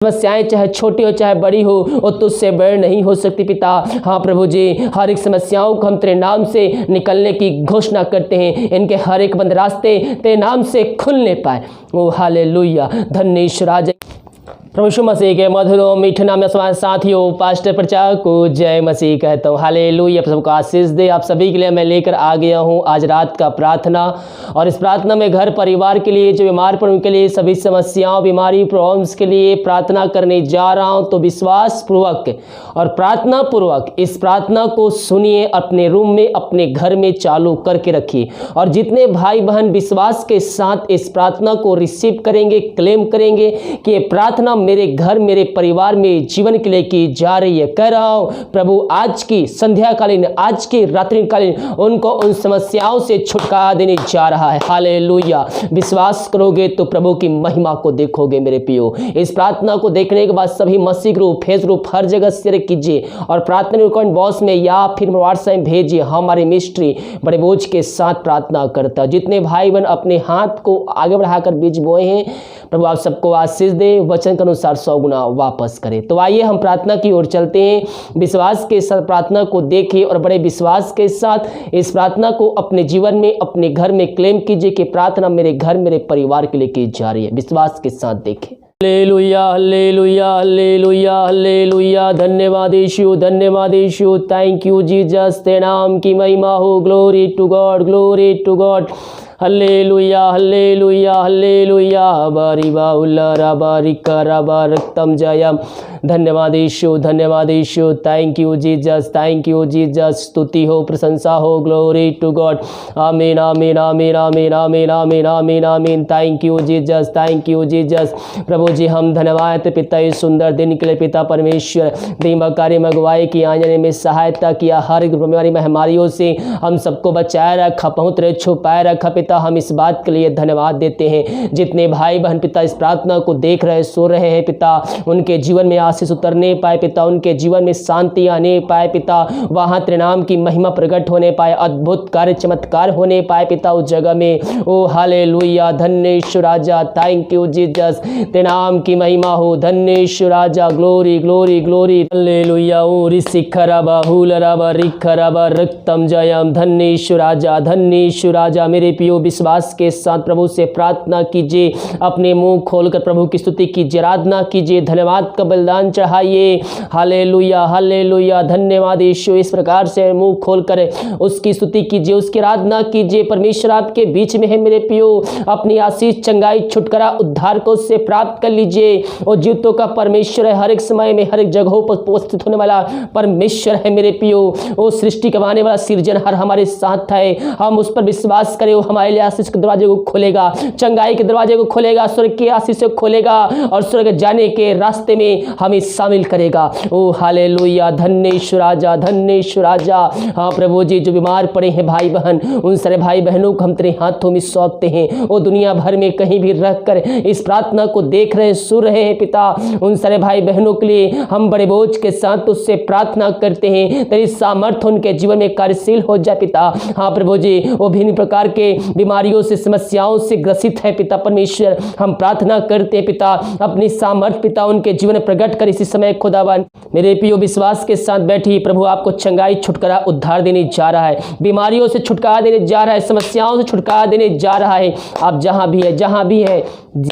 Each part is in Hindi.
समस्याएं चाहे छोटी हो चाहे बड़ी हो, वो तुझसे बड़ी नहीं हो सकती पिता। हाँ प्रभु जी, हर एक समस्याओं को हम तेरे नाम से निकलने की घोषणा करते हैं। इनके हर एक बंद रास्ते तेरे नाम से खुलने पाए। ओ हालेलुया, धन्य ईश्वर आज प्रभु यीशु मसीह के मधुर और मीठे नाम में समाज साथियों, पास्टर प्रचारक को जय मसीह कहता हूँ। हालेलुया, प्रभु का आशीष दे। आप सभी के लिए मैं लेकर आ गया हूँ आज रात का प्रार्थना, और इस प्रार्थना में घर परिवार के लिए, जो बीमार पड़े उनके लिए, सभी समस्याओं बीमारी प्रॉब्लम्स के लिए प्रार्थना करने जा रहा हूँ। तो विश्वास पूर्वक और प्रार्थना पूर्वक इस प्रार्थना को सुनिए, अपने रूम में अपने घर में चालू करके रखिए। और जितने भाई बहन विश्वास के साथ इस प्रार्थना को रिसीव करेंगे, क्लेम करेंगे कि ये प्रार्थना मेरे घर मेरे परिवार में जीवन के लिए की जा रही है, कह रहा हूं प्रभु आज की संध्याकालीन, आज की रात्रिकालीन उनको उन समस्याओं से छुटकारा देने जा रहा है। हालेलुया, विश्वास करोगे तो प्रभु की महिमा को देखोगे मेरे प्रियो। इस प्रार्थना को देखने के बाद सभी मसीह ग्रुप, फेस ग्रुप हर जगह शेयर कीजिए, और प्रार्थना कमेंट बॉक्स में या फिर व्हाट्सएप में भेजिए। हमारी मिस्ट्री बड़े बोझ के साथ प्रार्थना करता। जितने भाई बहन अपने हाथ को आगे बढ़ाकर बीज बोए हैं, प्रभु आप सबको आशीष दे, वचन के अनुसार 100 गुना वापस करे। तो आइए हम प्रार्थना की ओर चलते हैं। विश्वास के साथ प्रार्थना को देखें और बड़े विश्वास के साथ इस प्रार्थना को अपने जीवन में, अपने घर में क्लेम कीजिए कि प्रार्थना मेरे घर मेरे परिवार के लिए की जा रही है। विश्वास के साथ देखें। हालेलुया, हालेलुया, हालेलुया, हालेलुया, धन्यवाद यीशु, धन्यवाद यीशु, थैंक यू जीसस, तेरे नाम की महिमा हो। Glory to God, glory to God. Hallelujah, hallelujah, hallelujah, बारी बाउला राबारी कराबा रक्तम जयम। धन्यवाद यीशु, धन्यवाद Yeshu, thank you Jesus, thank you Jesus. स्तुति हो, प्रशंसा हो, ग्लोरी टू गॉड। आमीन, आमीन, आमीन, आमीन, आमीन, आमीन, आमीन, आमीन। Thank you Jesus, thank you Jesus. प्रभु जी हम धन्यवाद पिता इस सुंदर दिन के लिए पिता परमेश्वर, दीमक कार्य में अगुवाई की, आने में सहायता किया, हर एक बीमारी महामारियों से हम सबको बचाए रखा, पहुँच रहे छुपाए रखा पिता। हम इस बात के लिए धन्यवाद देते हैं। जितने भाई बहन पिता इस प्रार्थना को देख रहे सो रहे हैं पिता, उनके जीवन में आशीष उतरने पाए पिता, उनके जीवन में शांति आने पाए पिता, वहां तेरे नाम की महिमा प्रकट होने पाए, अद्भुत कार्य चमत्कार होने पाए पिता उस जगह में। ओ हालेलुया, धन्य ईश्वर राजा, थैंक यू जीसस, तेरे नाम की महिमा हो। धन्य ईश्वर राजा, ग्लोरी ग्लोरी ग्लोरी। हालेलुया, ओ रिसिखरबा हुलरबा रिखरबा रक्तम जयम। धन्य ईश्वर राजा, धन्य ईश्वर राजा। मेरे पियो विश्वास के साथ प्रभु से प्रार्थना कीजिए, अपने मुंह खोलकर प्रभु की स्तुति कीजिए, आराधना कीजिए, धन्यवाद का बलिदान चढ़ाइए। हालेलुया, हालेलुया, धन्यवाद यीशु। इस प्रकार से मुंह खोलकर उसकी स्तुति कीजिए, उसकी आराधना कीजिए। परमेश्वर आपके बीच में है मेरे पियो, अपनी आशीष, चंगाई, छुटकारा, उद्धार को उससे प्राप्त कर लीजिए। और जीवतों का परमेश्वर है, हर एक समय में हर एक जगहों पर उपस्थित होने वाला परमेश्वर है मेरे पियो। वो सृष्टि कमाने वाला सिरजनहार हमारे साथ है। हम उस पर विश्वास करें, वो हमारे लिए आशीष के दरवाजे को खोलेगा, चंगाई के दरवाजे को खोलेगा, स्वर्ग की आशीष को खोलेगा, और स्वर्ग जाने के रास्ते में हमें शामिल करेगा। ओ हालेलुया, धन्य ईश्वर राजा, धन्य ईश्वर राजा। हाँ प्रभु जी, जो बीमार पड़े हैं भाई बहन, उन सारे भाई बहनों को हम तेरे हाथों में सौंपते हैं। वो दुनिया भर में कहीं भी रहकर इस प्रार्थना को देख रहे हैं, सुन रहे हैं पिता, उन सारे भाई बहनों के लिए हम बड़े बोझ के साथ उससे प्रार्थना करते हैं। तेरी सामर्थ्य उनके जीवन में कार्यशील हो जाए पिता। हाँ प्रभु जी, वो भिन्न प्रकार के बीमारियों से, समस्याओं से ग्रसित है पिता परमेश्वर, हम प्रार्थना करते हैं पिता, अपनी सामर्थ्य पिता उनके जीवन में प्रकट कर इसी समय खुदावन। मेरे प्रियो विश्वास के साथ बैठी, प्रभु आपको चंगाई, छुटकारा, उद्धार देने जा रहा है, बीमारियों से छुटकारा देने जा रहा है, समस्याओं से छुटकारा देने जा रहा है। आप जहां भी है, जहां भी है,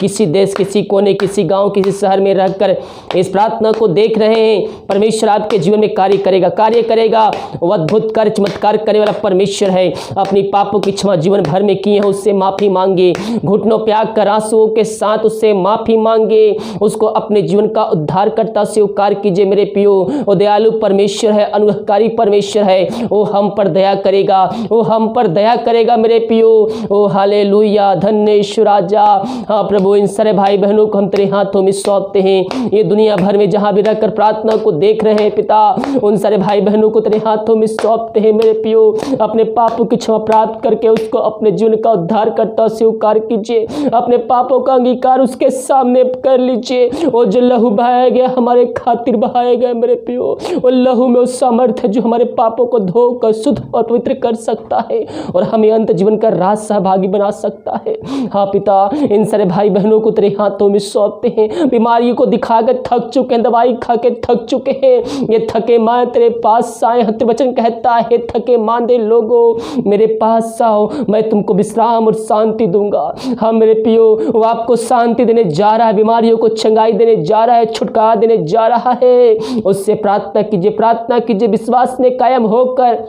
किसी देश, किसी कोने, किसी गांव, किसी शहर में रहकर इस प्रार्थना को देख रहे हैं, परमेश्वर आपके जीवन में कार्य करेगा, कार्य करेगा। वो अद्भुत कार्य चमत्कार करने वाला परमेश्वर है। अपनी पापों की क्षमा जीवन भर में किए हैं, उससे माफी मांगे, घुटनों पे आकर आंसुओं के साथ उससे माफी मांगे, उसको अपने जीवन का उद्धारकर्ता स्वीकार कीजिए मेरे पियो। वो दयालु परमेश्वर है, अनुग्रहकारी परमेश्वर है, वो हम पर दया करेगा, वो हम पर दया करेगा मेरे पियो। ओ हालेलुया, धन्य ईश्वर राजा। हाँ प्रभु, इन सारे भाई बहनों को हम तेरे हाथों में सौंपते हैं। ये दुनिया भर में जहां भी रहकर प्रार्थना को देख रहे हैं पिता, उन सारे भाई बहनों को तेरे हाथों में सौंपते हैं मेरे पियो। अपने पापों की क्षमा प्राप्त करके उसको अपने अपने जीवन का उद्धार करता स्वीकार कीजिए, अपने पापों का अंगीकार उसके सामने कर लीजिए। वो जो लहू बहाया गया हमारे खातिर बहाया गया मेरे पियो, वो लहू में उस सामर्थ्य जो हमारे पापों को धोकर शुद्ध और पवित्र कर सकता है और हमें अंत जीवन का राज सहभागी बना सकता है। हाँ पिता, इन सारे भाई बहनों को तेरे हाथों में सौंपते हैं। बीमारियों को दिखा कर थक चुके हैं, दवाई खा के थक चुके हैं। ये थके मान तेरे पास आए। वचन कहता है थके मांदे लोगों मेरे पास आओ, मैं तुमको विश्राम और शांति दूंगा। हाँ मेरे पियो, वो आपको शांति देने जा रहा है, बीमारियों को चंगाई देने जा रहा है, छुटकारा देने जा रहा है। उससे प्रार्थना कीजिए, विश्वास में कायम होकर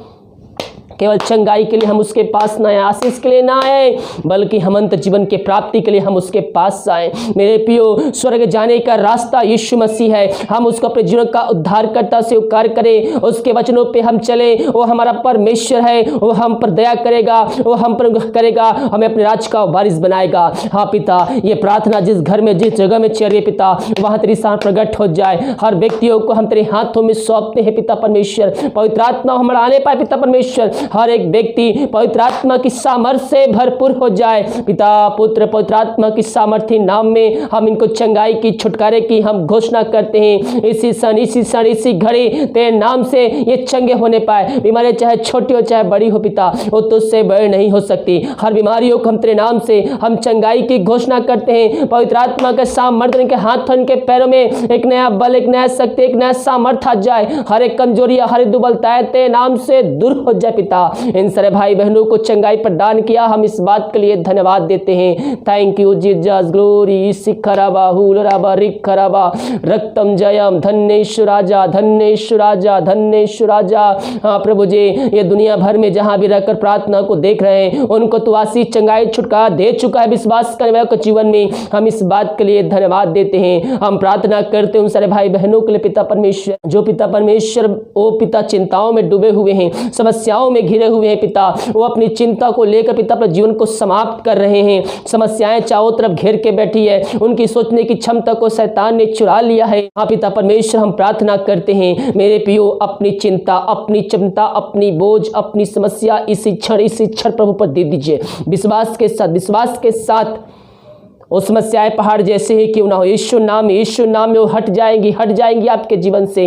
केवल चंगाई के लिए हम उसके पास ना आए, आशीष के लिए ना आए, बल्कि हम अंत जीवन के प्राप्ति के लिए हम उसके पास आए। मेरे पियो, स्वर्ग जाने का रास्ता यीशु मसीह है। हम उसको अपने जीवन का उद्धारकर्ता स्वीकार करें, उसके वचनों पे हम चले। वो हमारा परमेश्वर है, वो हम पर दया करेगा, वो हम पर करेगा, हमें अपने राज का वारिस बनाएगा। हाँ पिता, ये प्रार्थना जिस घर में जिस जगह में चल रही है पिता, वहाँ तेरी शान प्रकट हो जाए। हर व्यक्तियों को हम तेरे हाथों में सौंपते हैं पिता परमेश्वर। पवित्र आत्मा हमारा आने पाए पिता परमेश्वर। हर एक व्यक्ति पवित्र आत्मा की सामर्थ्य से भरपूर हो जाए। पिता पुत्र पवित्र आत्मा की सामर्थ्य नाम में हम इनको चंगाई की, छुटकारे की हम घोषणा करते हैं। इसी घड़ी तेरे नाम से ये चंगे होने पाए। बीमारी चाहे छोटी हो चाहे बड़ी हो पिता, वो तुझसे बड़ी नहीं हो सकती। हर बीमारियों को हम तेरे नाम से हम चंगाई की घोषणा करते हैं। पवित्र आत्मा के सामर्थ्य इनके हाथों इनके पैरों में एक नया बल, एक नया शक्ति, एक नया सामर्थ्य आ जाए। हर एक कमजोरियां, हर एक दुर्बलताएं तेरे नाम से दूर हो जाए पिता। इन सारे भाई बहनों को चंगाई प्रदान किया, हम इस बात के लिए धन्यवाद देते हैं। Thank you Jesus, glory सिखराबा हुलराबा रिखराबा रक्तम Jayam, धन्येश्वर राजा, धन्येश्वर राजा, धन्येश्वर राजा। हाँ प्रभु जी, ये दुनिया भर में जहां भी रहकर प्रार्थना को देख रहे हैं, उनको तो आशीष, चंगाई, छुटकारा दे चुका है विश्वास करने वालों के जीवन में। हम इस बात के लिए धन्यवाद देते हैं। हम प्रार्थना करते हैं उन सारे भाई बहनों के लिए पिता परमेश्वर, जो पिता परमेश्वर ओ पिता चिंताओं में डूबे हुए हैं, समस्याओं में घिरे हुए हैं पिता। वो अपनी चिंता को लेकर पिता अपने जीवन को समाप्त कर रहे हैं। समस्याएं चारों तरफ घेर के बैठी है, उनकी सोचने की क्षमता को शैतान ने चुरा लिया है। हाँ पिता परमेश्वर, हम प्रार्थना करते हैं मेरे पियो, अपनी चिंता, अपनी चिंता, अपनी बोझ, अपनी समस्या इसी क्षण प्रभु पर दे दीजिए। विश्वास के साथ वो समस्याएं पहाड़ जैसे ही क्यों ना हो, यीशु नाम में वो हट जाएंगी आपके जीवन से।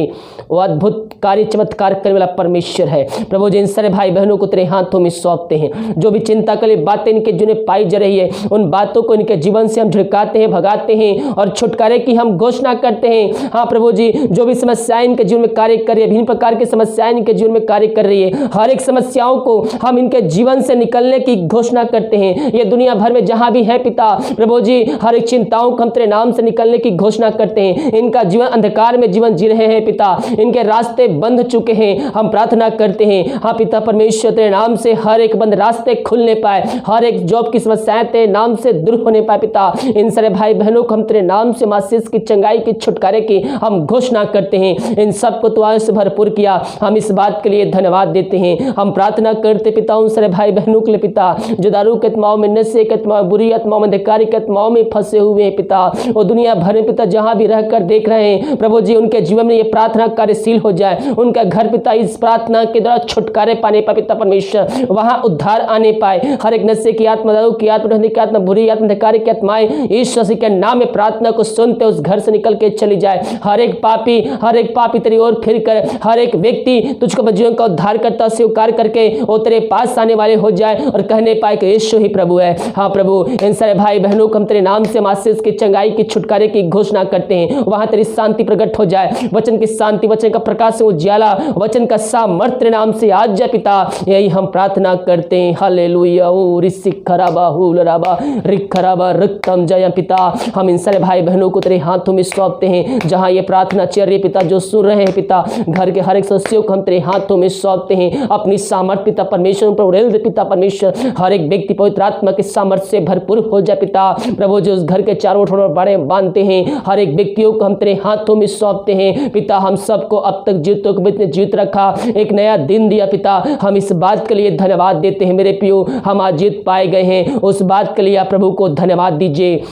वो अद्भुत कार्य चमत्कार करने वाला परमेश्वर है। प्रभु जी, इन सारे भाई बहनों को तेरे हाथों में सौंपते हैं। जो भी चिंता के लिए बातें इनके जिन्हें पाई जा रही है, उन बातों को इनके जीवन से हम झिड़काते हैं, भगाते हैं और छुटकारे की हम घोषणा करते हैं। हाँ प्रभु जी, जो भी समस्याएं इनके जीवन में कार्य कर रही है, विभिन्न प्रकार की समस्याएं इनके जीवन में कार्य कर रही है, हर एक समस्याओं को हम इनके जीवन से निकलने की घोषणा करते हैं। ये दुनिया भर में जहां भी है पिता प्रभु जी, हर एक चिंताओं को हम तेरे नाम से निकलने की घोषणा करते हैं। इनका जीवन अंधकार में जीवन जी रहे हैं पिता, इनके रास्ते बंद चुके हैं। हम प्रार्थना करते हैं हाँ पिता परमेश्वर, तेरे नाम से हर एक बंद रास्ते खुलने पाए, हर एक जॉब की समस्याएं तेरे नाम से दूर होने पाए पिता। इन सारे भाई बहनों को हम तेरे नाम से मासिस की, चंगाई की, छुटकारे की हम घोषणा करते हैं। इन सबको तो आज से भरपूर किया, हम इस बात के लिए धन्यवाद देते हैं। हम प्रार्थना करते पिता उन सारे भाई बहनों के लिए पिता, जो दारू के आत्माओं में, नशे के आत्माओं, बुरी आत्माओं में, अंधकार के आत्माओं में फंसे हुए हैं पिता। वो दुनिया भर में पिता जहां भी रहकर देख रहे हैं प्रभु जी, उनके जीवन में ये प्रार्थना कार्यशील हो जाए। उनका घर पिता इस प्रार्थना के द्वारा छुटकारे पाने पाए पिता परमेश्वर, वहां उद्धार आने पाए। हर एक नशे की आत्मा, दारू की आत्मा, की आत्मा, बुरी आत्मा, अंधकार की आत्माएं यीशु मसीह के नाम में प्रार्थना को सुनते उस घर से निकल के चली जाए। हर एक पापी तेरी ओर फिर कर, हर एक व्यक्ति तुझको जीवन का उद्धार करता स्वीकार करके वो तेरे पास आने वाले हो जाए और कहने पाए कि यीशु ही प्रभु है। हाँ प्रभु, इन सारे भाई बहनों को हम तेरे नाम से मासिस की, चंगाई की, छुटकारे की घोषणा करते हैं। वहां तेरी शांति प्रकट हो जाए, वचन की शांति, वचन का प्रकाश से उजियाला, वचन का सामर्थ्य नाम से आज जाए पिता। यही हम प्रार्थना करते हैं। हालेलुया। ओ रिसिखराबा हुलराबा रिखराबा रक्तम जय पिता। हम इन सारे भाई बहनों को तेरे हाथों में सौंपते हैं। जहां ये प्रार्थना चल रही है पिता, जो सुन रहे हैं पिता, घर के हर एक सदस्यों को हम तेरे हाथों में सौंपते हैं। अपनी सामर्थ्य पिता परमेश्वर पर पिता परमेश्वर, हर एक व्यक्ति पवित्र आत्मा के सामर्थ्य से भरपूर हो जाए पिता। प्रभु जो उस घर के चारों ओर बाड़े बांधते हैं, हर एक व्यक्तियों को हम तेरे हाथों में सौंपते हैं पिता। हम सबको अब तक जीतों को जीत रखा, एक नया दिन दिया पिता, हम इस बात के लिए धन्यवाद देते हैं। मेरे पियो, हम आज जीत पाए गए हैं, उस बात के लिए आप प्रभु को धन्यवाद दीजिए।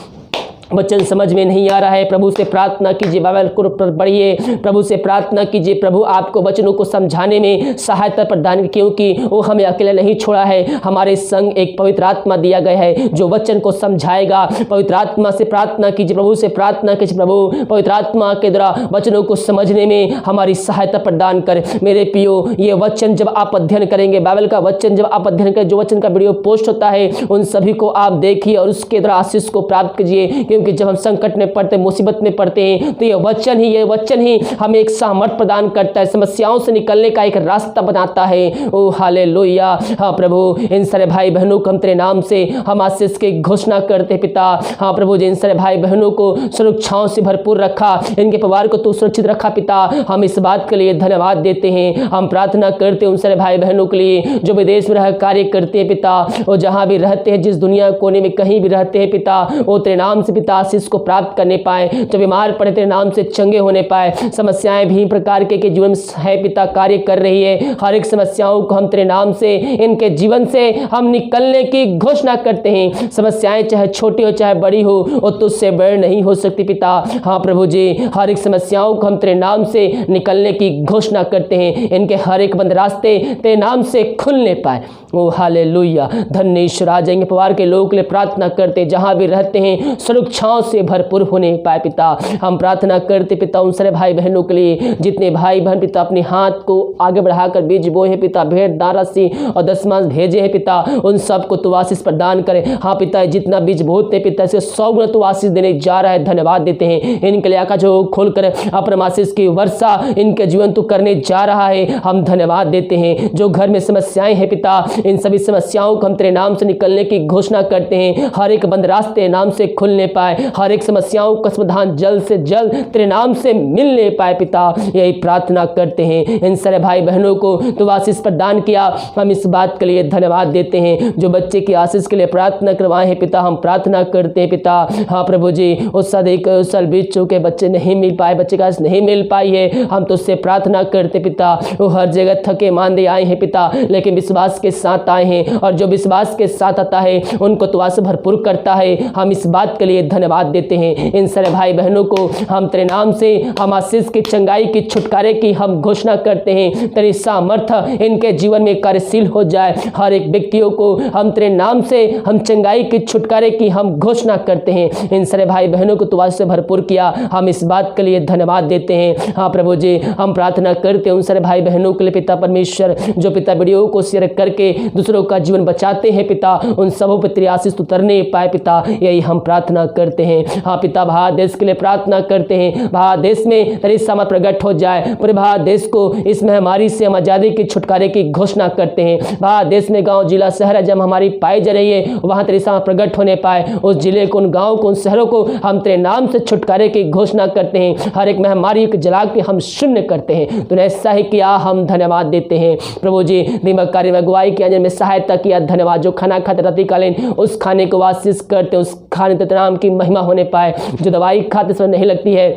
वचन समझ में नहीं आ रहा है, प्रभु से प्रार्थना कीजिए, बाइबल को पढ़िए, प्रभु से प्रार्थना कीजिए, प्रभु आपको वचनों को समझाने में सहायता प्रदान, क्योंकि वो हमें अकेला नहीं छोड़ा है, हमारे संग एक पवित्र आत्मा दिया गया है जो वचन को समझाएगा। पवित्र आत्मा से प्रार्थना कीजिए, प्रभु से प्रार्थना कीजिए, प्रभु पवित्र आत्मा के द्वारा वचनों को समझने में हमारी सहायता प्रदान कर। मेरे प्रियो, ये वचन जब आप अध्ययन करेंगे, बाइबल का वचन जब आप अध्ययन करें, जो वचन का वीडियो पोस्ट होता है उन सभी को आप देखिए और उसके द्वारा आशीष को प्राप्त कीजिए, क्योंकि जब हम संकट में पड़ते, मुसीबत में पड़ते हैं तो ये वचन ही हमें एक सामर्थ प्रदान करता है, समस्याओं से निकलने का एक रास्ता बनाता है। ओ हालेलुया। हाँ प्रभु, इन सारे भाई बहनों को हम तेरे नाम से हम आशीष की घोषणा करते पिता। हाँ प्रभु जी, इन सारे भाई बहनों को सुरक्षाओं से भरपूर रखा, इनके परिवार को तू सुरक्षित रखा पिता। हम इस बात के लिए धन्यवाद देते हैं। हम प्रार्थना करते हैं उन सारे भाई बहनों के लिए जो विदेश में रह कार्य करते हैं पिता, और जहाँ भी रहते हैं, जिस दुनिया कोने में कहीं भी रहते हैं पिता, वो तेरे नाम से पिता आशीष को प्राप्त करने पाए, जो बीमार पड़े तेरे नाम से चंगे होने पाए। समस्याएं भी प्रकार के जीवन में है पिता कार्य कर रही है, हर एक समस्याओं को हम तेरे नाम से, इनके जीवन से हम निकलने की घोषणा करते हैं। समस्याएं चाहे छोटी हो चाहे बड़ी हो, वो तुझसे बड़ी नहीं हो सकती पिता। हाँ प्रभु जी, हर एक समस्याओं को हम तेरे नाम से निकलने की घोषणा करते हैं, इनके हर एक बंद रास्ते तेरे नाम से खुलने पाए। ओ हालेलुया। धन्य ईश्वर, आ जाएंगे परिवार के लोगों के लिए प्रार्थना करते, जहां भी रहते हैं सुरक्षाओं से भरपूर होने पाए पिता। हम प्रार्थना करते पिता उन सारे भाई बहनों के लिए, जितने भाई बहन पिता अपने हाथ को आगे बढ़ाकर बीज बोए हैं पिता, भेड़ दारासी और दशमांश भेजे हैं पिता, उन सबको तू आशीष प्रदान करे। हाँ पिता, जितना बीज बोते पिता से 100 गुना तू आशीष देने जा रहा है। धन्यवाद देते हैं इनके लिए, आकाश को खोलकर अपने आशीष की वर्षा इनके जीवन तू करने जा रहा है। हम धन्यवाद देते हैं। जो घर में समस्याएं हैं पिता, इन सभी समस्याओं को हम तेरे नाम से निकलने की घोषणा करते हैं, हर एक बंद रास्ते नाम से खुलने पाए, हर एक समस्याओं का समाधान जल्द से जल्द तेरे नाम से मिलने पाए पिता। यही प्रार्थना करते हैं। इन सारे भाई बहनों को तो आशीष प्रदान किया, हम इस बात के लिए धन्यवाद देते हैं। जो बच्चे की आशीष के लिए प्रार्थना करवाए हैं पिता, हम प्रार्थना करते हैं पिता। हाँ प्रभु जी, उस साल बीत चुके, बच्चे नहीं मिल पाए, बच्चे का नहीं मिल पाई है, हम तो उससे प्रार्थना करते पिता। वो हर जगह थके मांदे आए हैं पिता, लेकिन विश्वास के साथ आए हैं, और जो विश्वास के साथ आता है उनको तो आशीष भरपूर करता है। हम इस बात के लिए धन्यवाद देते हैं। इन सारे भाई बहनों को हम तेरे नाम से हम आशीष की, चंगाई की, छुटकारे की हम घोषणा करते हैं। तेरी सामर्थ्य इनके जीवन में कार्यशील हो जाए। हर एक व्यक्तियों को हम तेरे नाम से हम चंगाई की, छुटकारे की हम घोषणा करते हैं। इन सारे भाई बहनों को तू आशीष से भरपूर किया, हम इस बात के लिए धन्यवाद देते हैं। हाँ प्रभु जी, हम प्रार्थना करते हैं उन सारे भाई बहनों के लिए पिता परमेश्वर, जो पिता वीडियो को शेयर करके दूसरों का जीवन बचाते हैं पिता, उन सबों पर तेरी आशीष उतरने पाए पिता। यही हम प्रार्थना करते हैं। हाँ पिता, भारत देश के लिए प्रार्थना करते हैं, भारत देश में तेरी सामर्थ प्रकट हो जाए। पूरे भारत देश को इस महामारी से हम आजादी की, छुटकारे की घोषणा करते हैं। भारत देश में गांव, जिला, शहर जब हमारी पाई जा रही है, वहां तेरी सामर्थ प्रकट होने पाए। उस जिले को, उन गाँव को, उन शहरों को हम तेरे नाम से छुटकारे की घोषणा करते हैं। हर एक महामारी को जला के हम शून्य करते हैं। तूने ऐसा ही किया, हम धन्यवाद देते हैं। प्रभु जी, दिमाग कार्य में अगुवाई किया, में सहायता किया, धन्यवाद। जो खाना खाते रात्रिकालीन, उस खाने को आशीष करते, उस खाने तेरे नाम की महिमा होने पाए। जो दवाई खाते समय नहीं लगती है,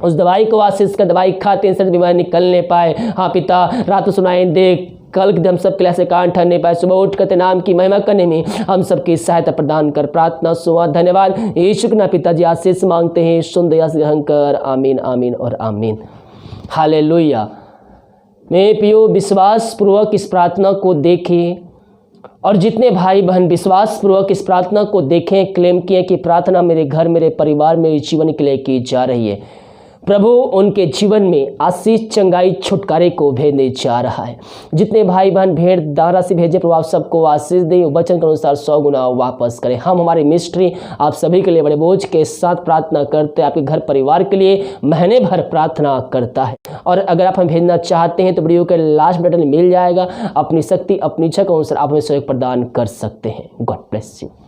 उस दवाई को आशीष कर, दवाई खाते हैं बीमारी निकलने पाए। हाँ पिता, रात सुनाए देख, कल हम सब क्लास से कान ठहरने पाए, सुबह उठ कर नाम की महिमा करने में हम सबकी सहायता प्रदान कर। प्रार्थना सुना, धन्यवाद यीशु के नाम पिताजी आशीष मांगते हैं, सुन दया से ग्रहण कर। आमीन, आमीन और आमीन। हालेलुया। मेरे प्रियो, विश्वास पूर्वक इस प्रार्थना को देखें, और जितने भाई बहन विश्वास पूर्वक इस प्रार्थना को देखें, क्लेम किए कि प्रार्थना मेरे घर, मेरे परिवार, मेरे जीवन के लिए की जा रही है, प्रभु उनके जीवन में आशीष, चंगाई, छुटकारे को भेजने जा रहा है। जितने भाई बहन भेड़ दारा से भेजे, प्रभु आप सबको आशीष दें, वचन के अनुसार 100 गुना वापस करें। हम हमारी मिस्ट्री आप सभी के लिए बड़े बोझ के साथ प्रार्थना करते हैं, आपके घर परिवार के लिए महीने भर प्रार्थना करता है। और अगर आप हमें भेजना चाहते हैं तो वीडियो के लास्ट बटन मिल जाएगा, अपनी शक्ति, अपनी इच्छा के अनुसार आप हमें सहयोग प्रदान कर सकते हैं। God bless you.